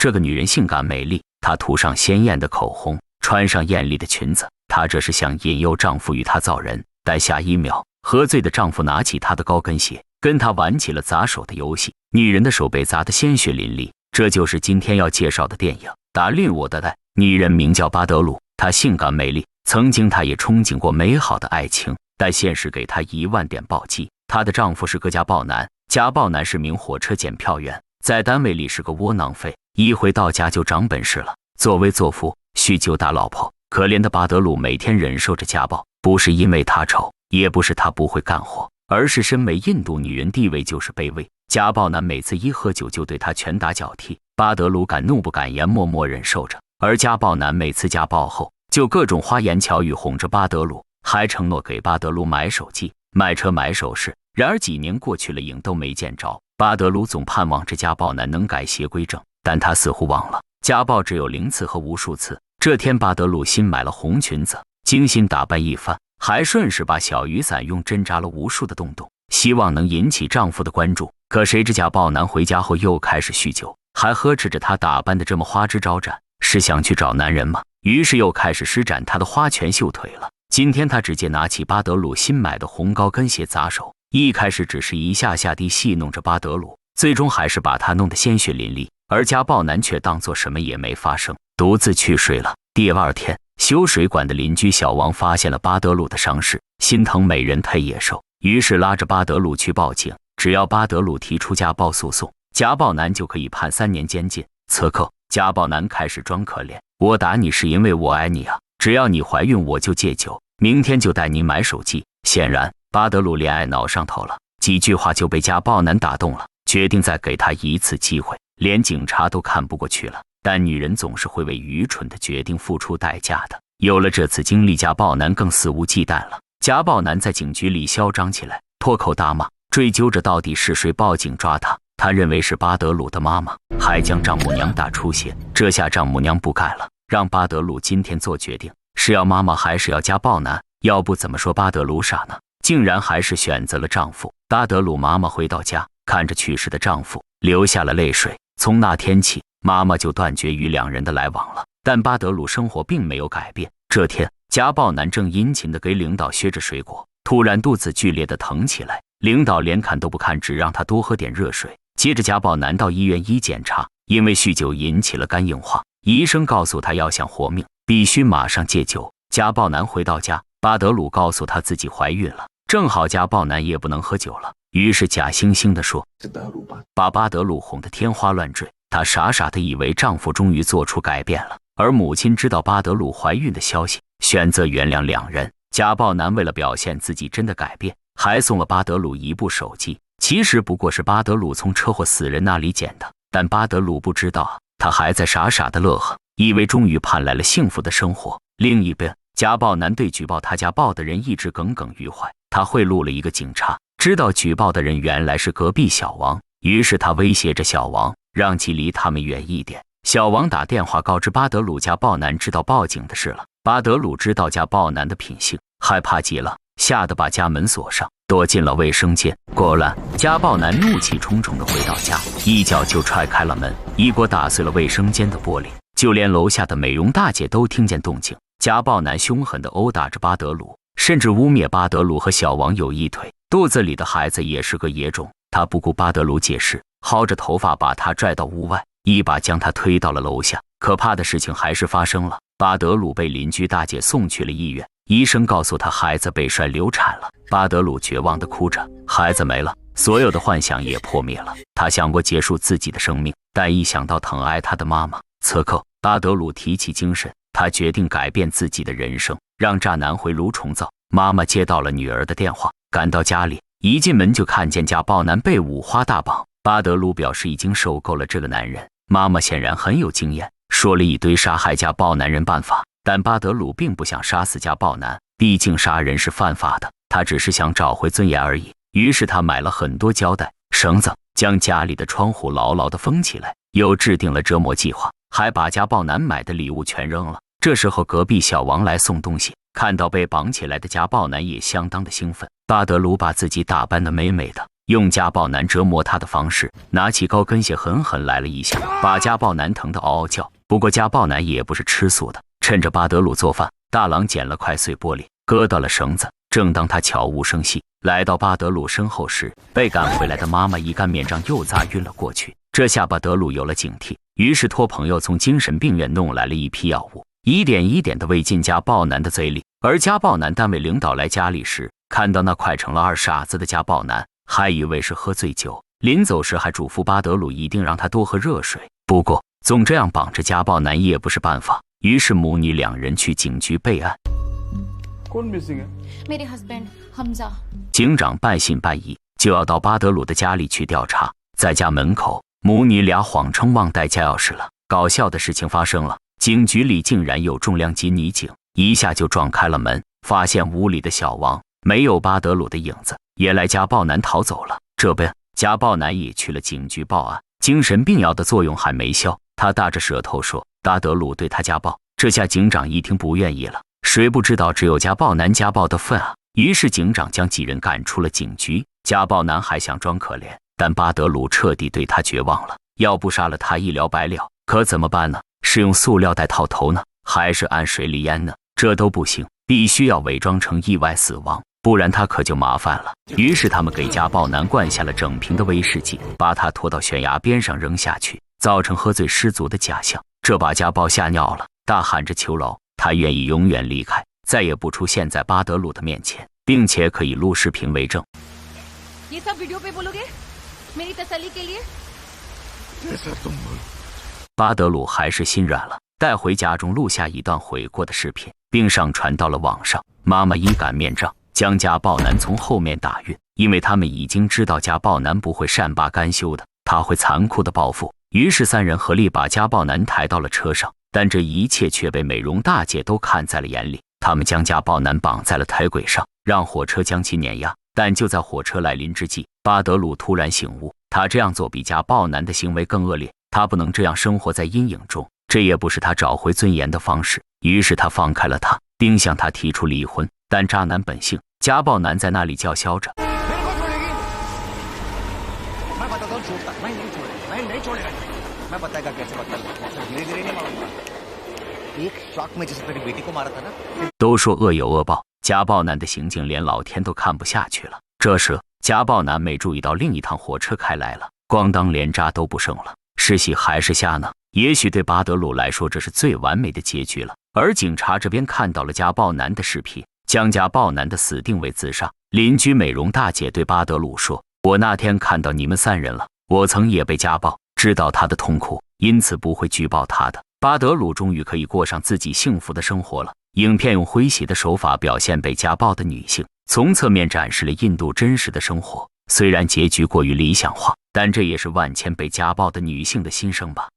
这个女人性感美丽，她涂上鲜艳的口红，穿上艳丽的裙子，她这是想引诱丈夫与她造人。但下一秒，喝醉的丈夫拿起她的高跟鞋，跟她玩起了砸手的游戏，女人的手被砸得鲜血淋漓。这就是今天要介绍的电影《打绿我的爱》。女人名叫巴德鲁，她性感美丽，曾经她也憧憬过美好的爱情，但现实给她10000点暴击。她的丈夫是个家暴男，家暴男是名火车检票员，在单位里是个窝囊废，一回到家就长本事了，作威作福，酗酒打老婆。可怜的巴德鲁每天忍受着家暴，不是因为她丑，也不是她不会干活，而是身为印度女人地位就是卑微。家暴男每次一喝酒就对她拳打脚踢，巴德鲁敢怒不敢言，默默忍受着。而家暴男每次家暴后，就各种花言巧语哄着巴德鲁，还承诺给巴德鲁买手机、买车、买首饰。然而几年过去了，影都没见着。巴德鲁总盼望着家暴男能改邪归正，但他似乎忘了，家暴只有0次和无数次。这天，巴德鲁新买了红裙子，精心打扮一番，还顺势把小雨伞用针扎了无数的洞洞，希望能引起丈夫的关注。可谁知家暴男回家后又开始酗酒，还呵斥着她打扮的这么花枝招展，是想去找男人吗？于是又开始施展她的花拳绣腿了。今天他直接拿起巴德鲁新买的红高跟鞋砸手，一开始只是一下下地戏弄着巴德鲁，最终还是把他弄得鲜血淋漓。而家暴男却当作什么也没发生，独自去睡了。第二天，修水管的邻居小王发现了巴德鲁的伤势，心疼美人太野兽，于是拉着巴德鲁去报警。只要巴德鲁提出家暴诉讼，家暴男就可以判3年监禁。此刻，家暴男开始装可怜，我打你是因为我爱你啊，只要你怀孕我就戒酒，明天就带你买手机。显然，巴德鲁恋爱脑上头了，几句话就被家暴男打动了，决定再给他一次机会。连警察都看不过去了，但女人总是会为愚蠢的决定付出代价的。有了这次经历，家暴男更肆无忌惮了。家暴男在警局里嚣张起来，破口大骂，追究着到底是谁报警抓他。他认为是巴德鲁的妈妈，还将丈母娘打出血。这下丈母娘不干了，让巴德鲁今天做决定，是要妈妈还是要家暴男？要不怎么说巴德鲁傻呢？竟然还是选择了丈夫。巴德鲁妈妈回到家，看着去世的丈夫，流下了泪水。从那天起，妈妈就断绝与两人的来往了。但巴德鲁生活并没有改变。这天，家暴男正殷勤地给领导削着水果，突然肚子剧烈地疼起来，领导连看都不看，只让他多喝点热水。接着家暴男到医院一检查，因为酗酒引起了肝硬化，医生告诉他要想活命，必须马上戒酒。家暴男回到家，巴德鲁告诉他自己怀孕了，正好家暴男也不能喝酒了，于是假惺惺地说，把巴德鲁哄得天花乱坠。她傻傻地以为丈夫终于做出改变了，而母亲知道巴德鲁怀孕的消息，选择原谅两人。家暴男为了表现自己真的改变，还送了巴德鲁一部手机，其实不过是巴德鲁从车祸死人那里捡的。但巴德鲁不知道，他还在傻傻的乐呵，以为终于盼来了幸福的生活。另一边，家暴男对举报他家暴的人一直耿耿于怀，他贿赂了一个警察，知道举报的人原来是隔壁小王，于是他威胁着小王，让其离他们远一点。小王打电话告知巴德鲁家暴男知道报警的事了。巴德鲁知道家暴男的品性，害怕极了，吓得把家门锁上，躲进了卫生间。果然，家暴男怒气冲冲地回到家，一脚就踹开了门，一锅打碎了卫生间的玻璃，就连楼下的美容大姐都听见动静。家暴男凶狠地殴打着巴德鲁，甚至污蔑巴德鲁和小王有一腿，肚子里的孩子也是个野种。他不顾巴德鲁解释，薅着头发把他拽到屋外，一把将他推到了楼下。可怕的事情还是发生了，巴德鲁被邻居大姐送去了医院，医生告诉他孩子被摔流产了。巴德鲁绝望地哭着，孩子没了，所有的幻想也破灭了。他想过结束自己的生命，但一想到疼爱他的妈妈，此刻巴德鲁提起精神，他决定改变自己的人生，让渣男回炉重造。妈妈接到了女儿的电话，赶到家里，一进门就看见家暴男被五花大绑。巴德鲁表示已经受够了这个男人，妈妈显然很有经验，说了一堆杀害家暴男人办法。但巴德鲁并不想杀死家暴男，毕竟杀人是犯法的，他只是想找回尊严而已。于是他买了很多胶带、绳子，将家里的窗户牢牢地封起来，又制定了折磨计划，还把家暴男买的礼物全扔了。这时候隔壁小王来送东西，看到被绑起来的家暴男也相当的兴奋。巴德鲁把自己打扮得美美的，用家暴男折磨她的方式，拿起高跟鞋狠狠来了一下，把家暴男疼得嗷嗷叫。不过家暴男也不是吃素的，趁着巴德鲁做饭，大郎捡了块碎玻璃，割到了绳子。正当他悄无声息来到巴德鲁身后时，被赶回来的妈妈一干面杖又砸晕了过去。这下巴德鲁有了警惕，于是托朋友从精神病院弄来了一批药物，一点一点地喂进家暴男的嘴里。而家暴男单位领导来家里时，看到那快成了二傻子的家暴男，还以为是喝醉酒，临走时还嘱咐巴德鲁一定让他多喝热水。不过总这样绑着家暴男也不是办法，于是母女两人去警局备案。警长半信半疑，就要到巴德鲁的家里去调查。在家门口，母女俩谎称忘带家钥匙了。搞笑的事情发生了，警局里竟然有重量级女警，一下就撞开了门，发现屋里的小王没有巴德鲁的影子，原来家暴男逃走了。这边家暴男也去了警局报案，精神病药的作用还没消，他大着舌头说巴德鲁对他家暴。这下警长一听不愿意了，谁不知道只有家暴男家暴的份啊？于是警长将几人赶出了警局。家暴男还想装可怜，但巴德鲁彻底对他绝望了，要不杀了他一了百了。可怎么办呢？是用塑料袋套头呢，还是按水里淹呢？这都不行，必须要伪装成意外死亡，不然他可就麻烦了。于是他们给家暴男灌下了整瓶的威士忌，把他拖到悬崖边上扔下去，造成喝醉失足的假象。这把家暴吓尿了，大喊着求饶，他愿意永远离开，再也不出现在巴德鲁的面前，并且可以录视频为证。巴德鲁还是心软了，带回家中录下一段悔过的视频，并上传到了网上。妈妈一杆面杖将家暴男从后面打晕，因为他们已经知道家暴男不会善罢甘休的，他会残酷的报复。于是三人合力把家暴男抬到了车上，但这一切却被美容大姐都看在了眼里。他们将家暴男绑在了抬轨上，让火车将其碾压。但就在火车来临之际，巴德鲁突然醒悟，他这样做比家暴男的行为更恶劣，他不能这样生活在阴影中，这也不是他找回尊严的方式。于是他放开了他，并向他提出离婚。但渣男本性，家暴男在那里叫嚣着。都说恶有恶报，家暴男的行径连老天都看不下去了。这时家暴男没注意到另一趟火车开来了，咣当，连渣都不剩了。是喜还是瞎呢？也许对巴德鲁来说这是最完美的结局了。而警察这边看到了家暴男的视频，将家暴男的死定为自杀。邻居美容大姐对巴德鲁说，我那天看到你们三人了，我曾也被家暴，知道他的痛苦，因此不会举报他的。巴德鲁终于可以过上自己幸福的生活了。影片用诙谐的手法表现被家暴的女性，从侧面展示了印度真实的生活。虽然结局过于理想化，但这也是万千被家暴的女性的心声吧。